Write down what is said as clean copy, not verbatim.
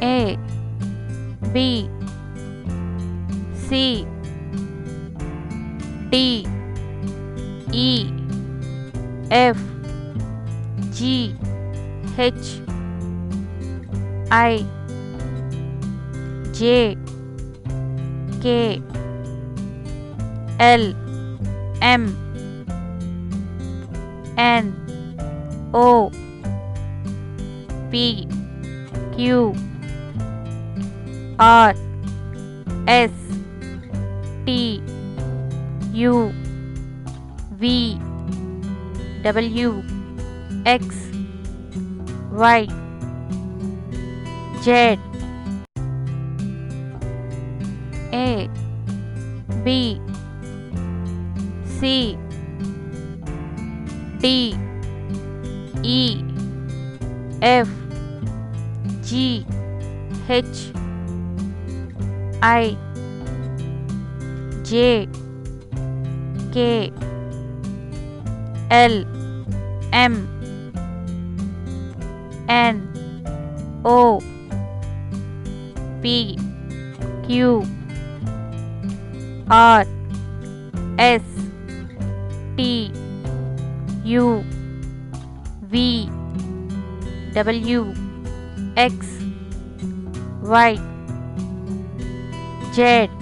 A B C D E F G H I J K L M N O P Q R S T U V W X Y Z A B C D E F G H I J K L M N O P Q R S T U V W X Y Z